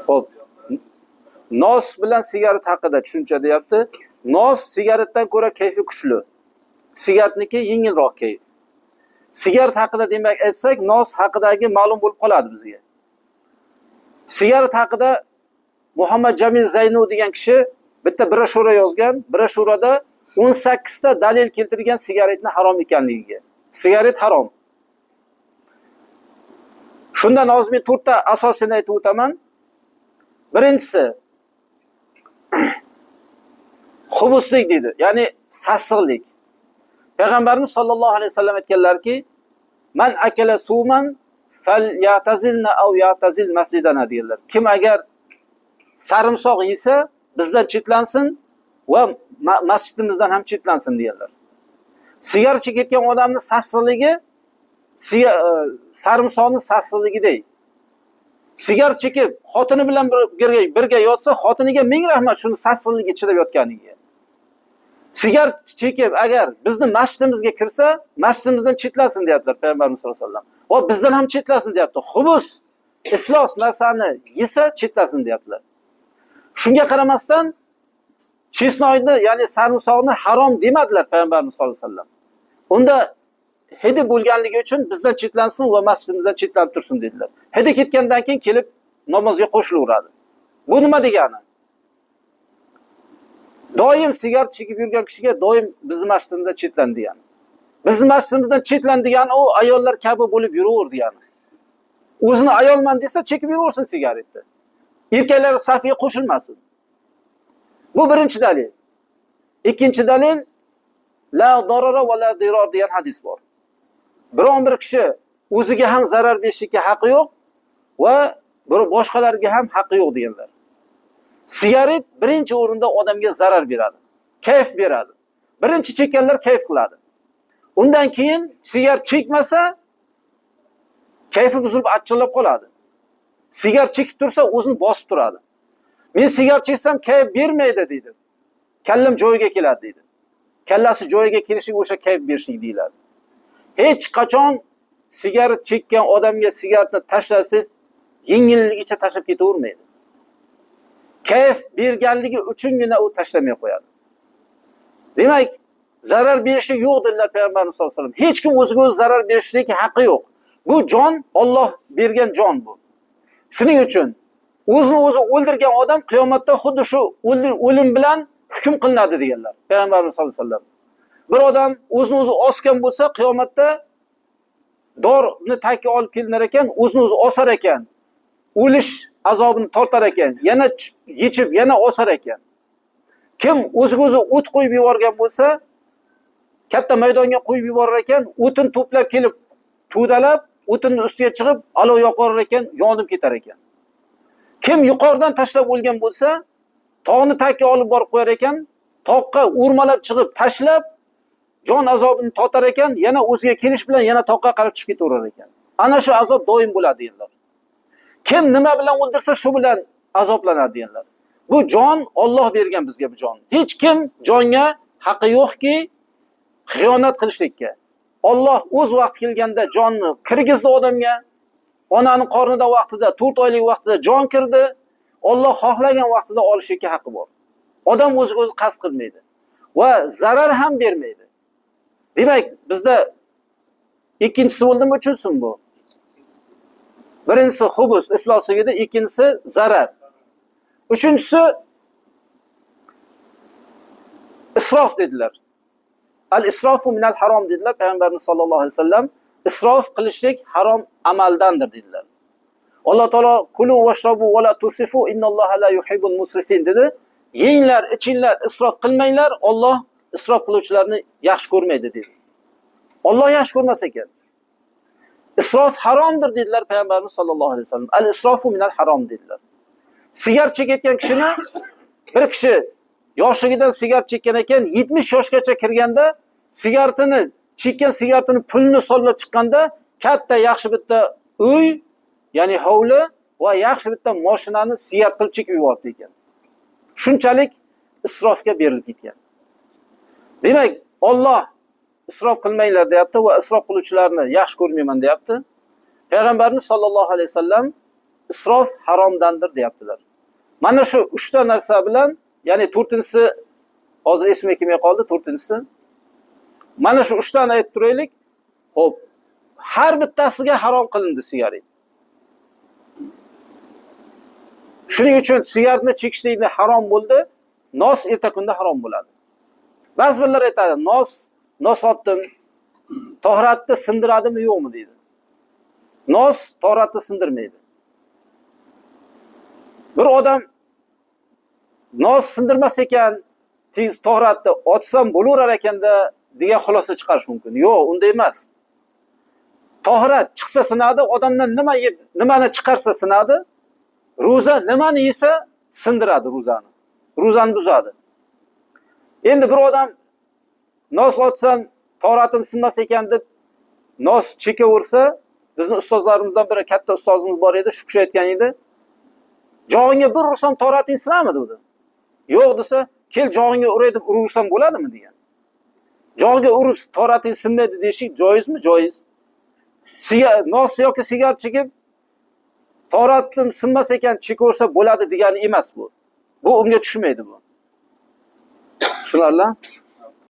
Xo'p. Nos bilan sigaret haqida tushuncha deyapti. Nos sigaretdan ko'ra kayfi kuchli. Sigaretniki yengilroq kayf. Sigaret haqida demak aytsak, nos haqidagi ma'lum bo'lib qoladi bizga. Sigaret haqida Muhammad Jamil Zaynu degan kishi bitta broshura yozgan. Broshurada 18 ta dalil keltirgan sigaretni harom ekanligiga. Sigaret harom. Shundan hozir men 4 ta asosini aytib o'taman. Birinchisi xubuslik deydi, ya'ni sassiqlik. Payg'ambarimiz sollallohu alayhi vasallam aytganlarki, "Man akala suman falyatazilna aw yatazil masjidana" deydilar. Kim agar sarimsoq yesa, bizdan chetlansin va masjidimizdan ham chetlansin deydilar. Sigaret chekayotgan odamning sassiqligi sarimsoqning sassiqligidek. Sigaret chekib, xotini bilan birga yotsa, xotiniga ming rahmat shuni sassiqligi ichida yotganiga. Sigaret chekib agar bizni masjidimizga kirsa, masjidimizdan chetlasin deyaptilar Payg'ambarimiz sollallohu alayhi vasallam. Va bizdan ham chetlasin deyapti. Xubus, iflos narsani yesa chetlasin deyaptilar. Shunga qaramasdan chesnoyni, ya'ni sarimsoqni harom demadilar Payg'ambarimiz sollallohu alayhi vasallam. Unda hidi bo'lganligi uchun bizdan chetlansin va masjidimizdan chetlanib tursin dedilar. Hidi ketgandan keyin kelib namozga qo'shilaveradi. Bu nima degani? Doim sigaret chekib yurgan kishiga doim bizning masjidimizdan chetlan degani. Bizning masjidimizdan chetlan degani u ayollar kabi bo'lib yuraver degani. O'zini ayolman desa chekib yuraversin sigaretni. Erkaklar safiga qo'shilmasin. Bu birinchi dalil. Ikkinchi dalil la darara va la dirar degan hadis bor. Biron bir kishi o'ziga ham zarar berishga haqqi yo'q va boshqalarga ham haqqi yo'q deganlar. Sigaret birinchi o'rinda odamga zarar beradi, kayf beradi. Birinchi chekkanlar kayf qiladi. Undan keyin sigaret chekmasa kayfi buzilib achchiqlab qoladi. Sigaret chekib tursa o'zini bosib turadi. Men sigaret cheksam kayf bermaydi deydi. Kallam joyiga keladi deydi. Kallasi joyiga kelishi o'sha kayf berishlik deyiladi. Hech qachon sigaret chekkan odamga sigaretni tashlasangiz yengilligicha tashlab ketavermaydi. Kayf berganligi uchungina u tashlamay qo'yadi. Demak, zarar berishi yo'q dedilar Payg'ambarimiz sollallohu alayhi vasallam. Hech kim o'ziga o'zi zarar berishlikka haqqi yo'q. Bu jon Alloh bergan jon bu. Shuning uchun o'zini o'zi o'ldirgan odam qiyomatda xuddi shu o'lim bilan hukm qilinadi deganlar Payg'ambarimiz sollallohu alayhi vasallam. Bir odam o'zini o'zi osgan bo'lsa, qiyomatda dorni tagiga olib kelinar ekan, o'zini o'zi osar ekan. O'lish azobini tortar ekan, yana yechib, yana osar ekan. Kim o'ziga o'zi o't qo'yib yuborgan bo'lsa, katta maydonga qo'yib yuborar ekan, o'tin to'plab kelib, to'dalab, o'tinning ustiga chiqib, olov yoqarar ekan, yonib ketar ekan. Kim yuqoridan tashlab o'lgan bo'lsa, tog'ni tagiga olib borib qo'yar ekan, toqqa o'rmalab chiqib, tashlab, jon azobini tortar ekan, yana o'ziga kelish bilan yana toqqa qarab chiqib ketaverar ekan. Ana shu azob doim bo'ladi deydilar. Kim nima bilan o'ldirsa shu bilan azoblanadi deydilar. Bu jon Alloh bergan bizga bu jon. Hech kim jonga haqqi yo'qki xiyonat qilishlikka. Alloh o'z vaqti kelganda jonni kirgizdi odamga. Onaning qornida vaqtida 4 oylik vaqtida jon kirdi. Alloh xohlagan vaqtida olishga haqqi bor. Odam o'ziga o'zi qasd qilmaydi va zarar ham bermaydi. Demak, bizda ikkinchisi bo'ldimi, uchinchisi bu? Birinchisi xubus, iflosligida, ikkinchisi zarar. Uchinchisi isrof dedilar. Al-isrofu minal harom dedilar Payg'ambarimiz sollallohu alayhi vasallam. Isrof qilishlik harom amaldandir dedilar. Alloh taolo kulu washrabu va la tusifu innalloha la yuhibbul musrifin dedi. Yenglar, ichinglar, isrof qilmanglar. Alloh isrof qiluvchilarni yaxshi ko'rmaydi dedi. Alloh yaxshi ko'rmas ekan. Isrof haromdir dedilar Payg'ambarimiz sollallohu alayhi vasallam. Al-isrofu minal harom dedilar. Sigaret chekayotgan kishini bir kishi yoshligidan sigaret chekkan ekan, 70 yoshgacha kirganda sigaretini chekkan sigaretini pulni so'lab chiqqanda katta yaxshi bitta uy, ya'ni hovli va yaxshi bitta mashinani sigaret qilib chekib yubordi ekan. Shunchalik isrofga berilib ketgan. Demak, Alloh isrof qilmanglar deyapti va isrof qiluvchilarni yaxshi ko'rmayman deyapti. Payg'ambarimiz sollallohu alayhi vasallam isrof haromdandir deyaptilar. Mana shu 3 ta narsa bilan, ya'ni 4-si hozir esimga kelmay qoldi, 4-si. Mana shu 3 tani aytib turaylik. Xo'p, har bittasiga harom qilindi sigaret. Shuning uchun sigaretni chekishlikni harom bo'ldi, nos erta kunda harom bo'ladi. Ba'zi birlar aytadi, nos otdim, tohratni sindiradimi yo'qmi deydi. Nos tohratni sindirmaydi. Bir odam nos sindirmas ekan, tez tohratni otsam bo'laverar ekanda degan xulosa chiqarish mumkin. Yo'q, unday emas. Tohrat chiqsa sinadi, odamdan nimani chiqarsa sinadi. Ro'za nimani yesa sindiradi ro'zani. Ro'zani buzadi. Endi bir odam nos otsam tohratim sinmas ekan deb nos chekaversa, bizning ustozlarimizdan biri, katta ustozimiz bor edi, shu kishi aytgan edi. Jog'ingga bir ursam tohrating sinadimi dedi. Yo'q desa, kel jog'ingga uray deb urursam bo'ladimi degan. Jog'ga urib tohrating sinmaydi deshik joizmi? Joiz. Nos yoki sigaret chekib tohratim sinmas ekan chekaversa bo'ladi degani emas bu. Bu unga tushmaydi bu. Tushunarli?